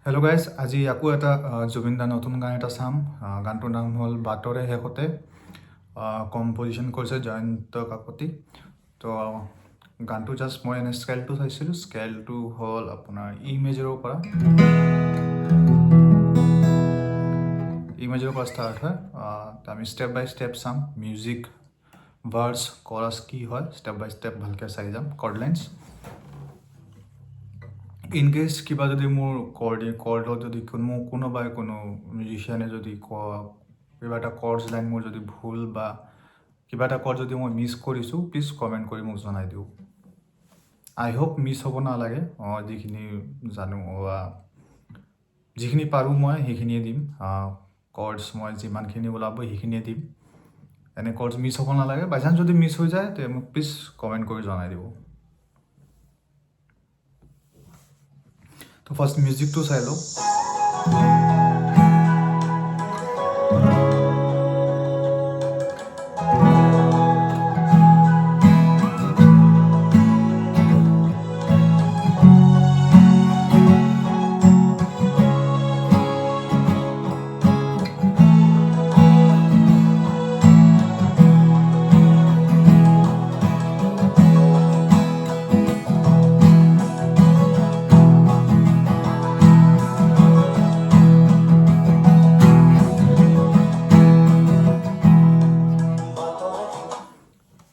Hello' guys, আজি আকৌ এটা জুবিন দাৰ নতুন গান এটা চাম। গানটোৰ নাম হ'ল বাতৰে হেকোতে। কম্পজিশ্যন কৰিছে জয়ন্ত কাকতি। তো গানটো জাষ্ট মই এনে স্কেলটো চাইছিলোঁ। স্কেলটো হ'ল আপোনাৰ মেজৰৰ পৰা ষ্টাৰ্ট হয়। আমি ষ্টেপ বাই ষ্টেপ চাম। মিউজিক, ভাৰ্ছ, কৰাছ কি হয় ষ্টেপ বাই ষ্টেপ ভালকৈ চাই যাম। কৰ্ড লাইন্স ইন কেছ কিবা যদি মোৰ কৰ্ডত যদি কোনোবাই কোনো মিউজিচিয়ানে যদি কিবা এটা কৰ্ডছ লাইন মোৰ যদি ভুল বা কিবা এটা কৰ্ড যদি মই মিছ কৰিছোঁ, প্লিজ কমেণ্ট কৰি মোক জনাই দিওঁ। আই হোপ মিছ হ'ব নালাগে। যিখিনি জানো বা যিখিনি পাৰোঁ মই সেইখিনিয়ে দিম। কৰ্ডছ মই যিমানখিনি ওলাব সেইখিনিয়ে দিম। এনে কৰ্ডছ মিছ হ'ব নালাগে। বাই চান্স যদি মিছ হৈ যায় তে মোক প্লিজ কমেণ্ট কৰি জনাই দিব। তো ফাৰ্ষ্ট মিউজিকটো চাই লওঁ।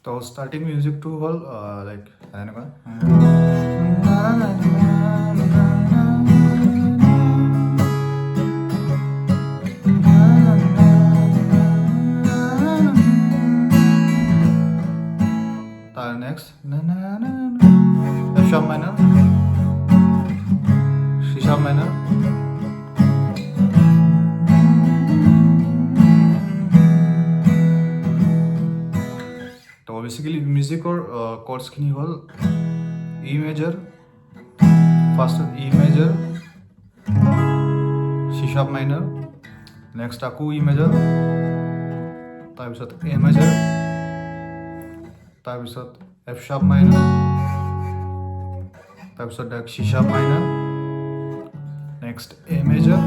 তো ষ্টাৰ্টিং মিউজিকটো হ'ল লাইক এনেকুৱা। তাৰ নেক্সট এফ শাৰ্প মাইনাৰ, চি শাৰ্প মাইনাৰ, তো বেচিকেলি মিউজিকৰ কৰ্ডছখিনি হ'ল মেজৰ, ফাৰ্ষ্টত মেজৰ, চি শাৰ্প মাইনাৰ, নেক্সট আকৌ মেজৰ, তাৰপিছত মেজৰ, তাৰপিছত এফ শাৰ্প মাইনাৰ, তাৰপিছত চি শাৰ্প মাইনাৰ, নেক্সট মেজৰ,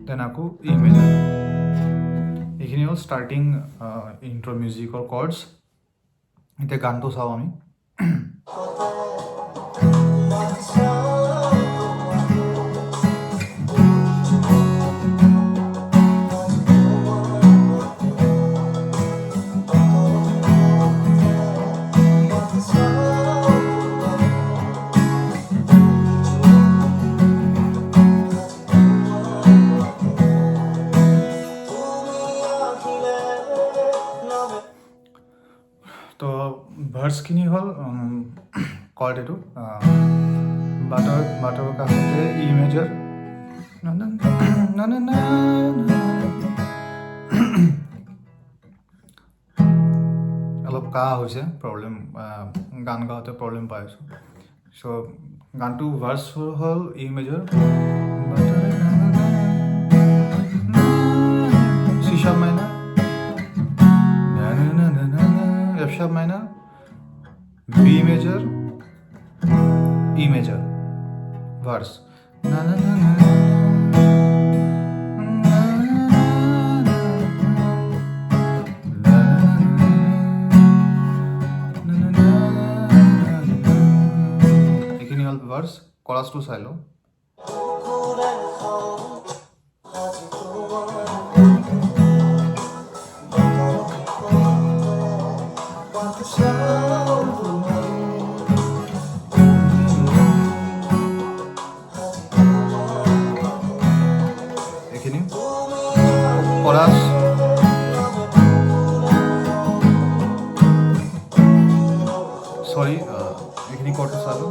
দেন আকৌ মেজৰ। এইখিনি হ'ল ষ্টাৰ্টিং ইণ্ট্ৰ' মিউজিকৰ কৰ্ডছ। এতিয়া গানটো চাওঁ আমি। তো ভাৰ্ছখিনি হ'ল কৰ্ড এইটো বাটৰ কাষতে মেজৰ, অলপ কাহ হৈছে, প্ৰব্লেম, গান গাওঁতে প্ৰব্লেম পাই আছোঁ। চ' গানটো ভাৰ্ছ হ'ল major, C sharp minor, F sharp minor, B major, major, verse. এইখিনি হ'ল ভার্স। কোরাসটো চাই লওঁ। Chords, sorry, এইখিনি কৰ্ডটো চালোঁ।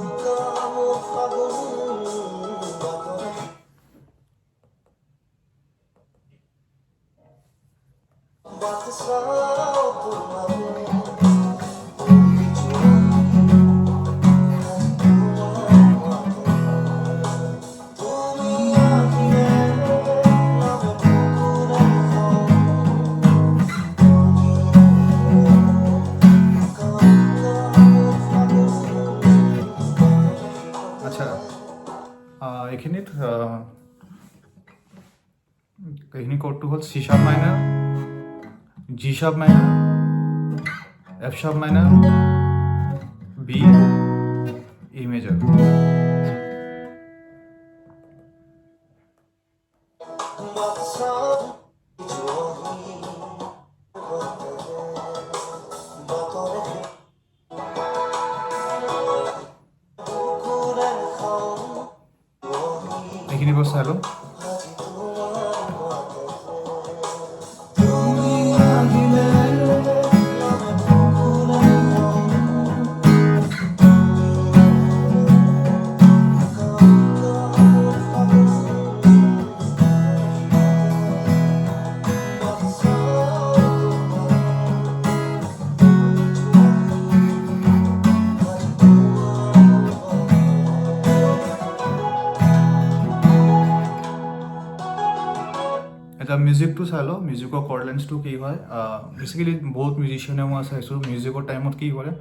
এইখিনিত এইখিনি কৰ্ডটো হ'ল চি শাৰ্প মাইনাৰ, জি sharp minor, F sharp minor, B, ই মেজৰ। এইখিনি বস্তু চাই লওঁ। এটা মিউজিকটো চাই লওঁ, মিউজিকৰ কৰ্ড লাইন্সটো কি হয়। বেচিকেলি বহুত মিউজিচিয়ানে মই চাইছোঁ মিউজিকৰ টাইমত কি কৰে,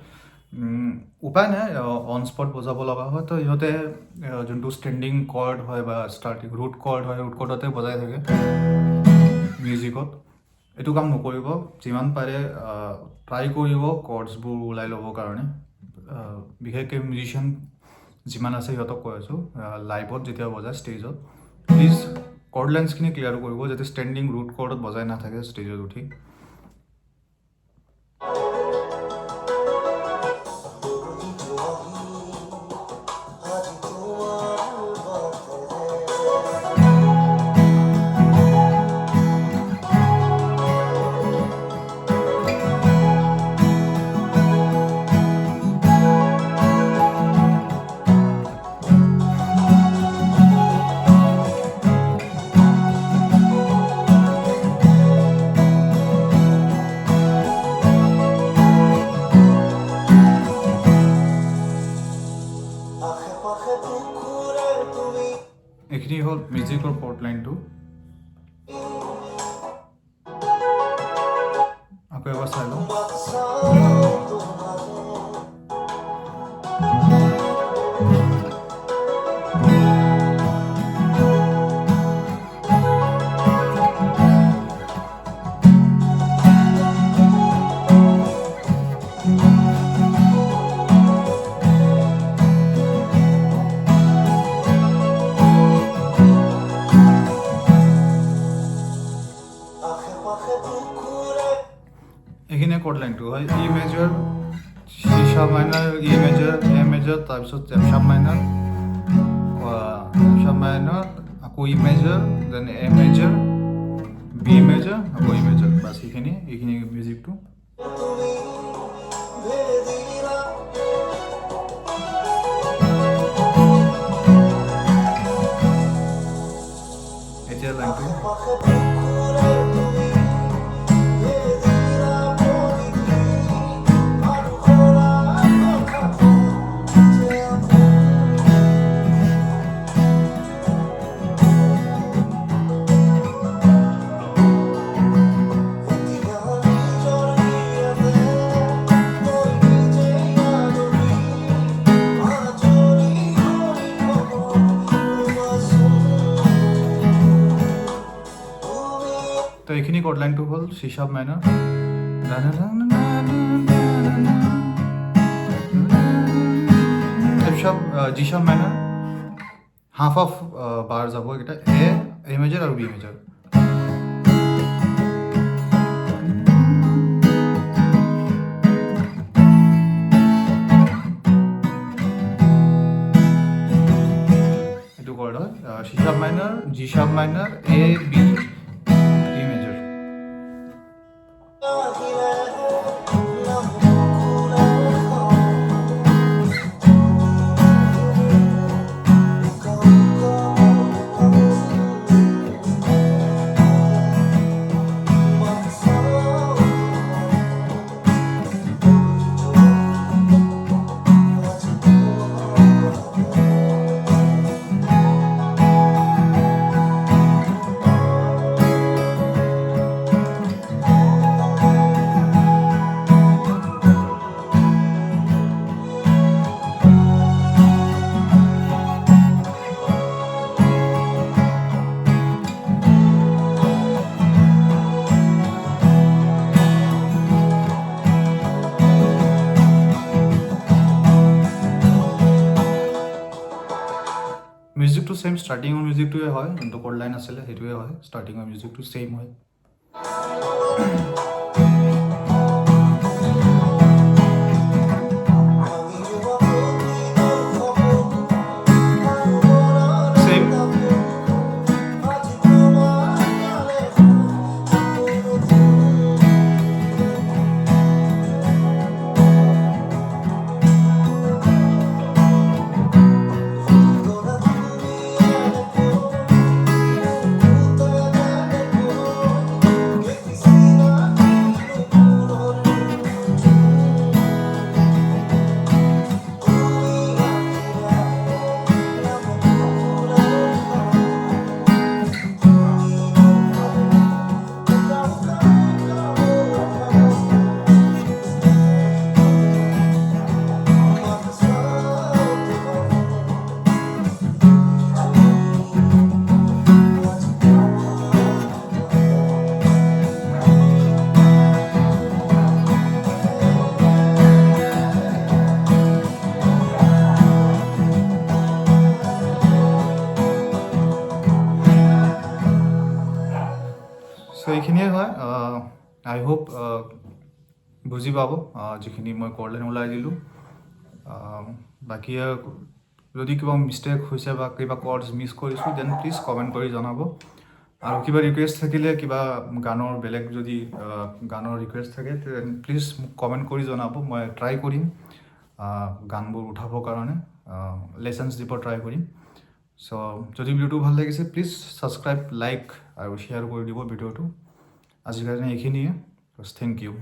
উপায় নাই, অন স্পট বজাব লগা হয়। তো ইহঁতে যোনটো ষ্টেণ্ডিং কৰ্ড হয় বা ষ্টাৰ্টিং ৰুট কৰ্ড হয়, ৰুট কৰ্ডতে বজাই থাকে মিউজিকত। এইটো কাম নকৰিব, যিমান পাৰে ট্ৰাই কৰিব কৰ্ডছবোৰ ওলাই ল'বৰ কাৰণে। বিশেষকৈ মিউজিচিয়ান যিমান আছে সিহঁতক কৈ আছোঁ, লাইভত যেতিয়া বজায় ষ্টেজত, প্লিজ কৰ্ড লাইন্সখিনি ক্লিয়াৰ কৰিব যাতে ষ্টেণ্ডিং ৰুট কৰ্ডত বজাই নাথাকে ষ্টেজত উঠি। এইখিনি হ'ল মিউজিকৰ কৰ্ড লাইনটো। আকৌ এবাৰ চাই লওঁ। এইখিনিয়ে কৰ্ড লাইনটো হয়। ই মেজৰ, চি শাৰ্প মাইনাৰ, ই মেজৰ, এ মেজৰ, তাৰপিছত এফ শাৰ্প মাইনাৰ, আকৌ ই মেজৰ, দেন এ মেজৰ, বি মেজৰ, আকৌ ই মেজৰ। বাছ এইখিনি মিউজিকটো। এতিয়া লাইনটো তো এইখিনি কৰ্ড লাইনটো হ'ল চি sharp minor, F sharp, G sharp মাইনাৰ, half of বাৰ যাব এইকেইটা, এ মেজৰ আৰু বি মেজৰ। এইটো কৰ্ড হয় চি sharp মাইনাৰ, G sharp মাইনাৰ, A B, E major. মিউজিকটো same, ষ্টাৰ্টিঙৰ মিউজিকটোৱে হয়, যোনটো কৰ্ড লাইন আছিলে সেইটোৱে হয়, ষ্টাৰ্টিঙৰ মিউজিকটো ছেইম হয়। চ' এইখিনিয়ে হয়। আই হোপ বুজি পাব যিখিনি মই কৰ্ড লাইন ওলাই দিলোঁ। বাকী যদি কিবা মিষ্টেক হৈছে বা কিবা কৰ্ডছ মিছ কৰিছোঁ দেন প্লিজ কমেণ্ট কৰি জনাব। আৰু কিবা ৰিকুৱেষ্ট থাকিলে, কিবা গানৰ বেলেগ যদি গানৰ ৰিকুৱেষ্ট থাকে দেন প্লিজ মোক কমেণ্ট কৰি জনাব। মই ট্ৰাই কৰিম গানবোৰ উঠাবৰ কাৰণে, লেচনছ দিব ট্ৰাই কৰিম। চ' যদি ভিডিঅ'টো ভাল লাগিছে প্লিজ ছাবস্ক্ৰাইব, লাইক আৰু শ্বেয়াৰ কৰি দিব ভিডিঅ'টো। আজিৰ কাৰণে এইখিনিয়ে। Thank you.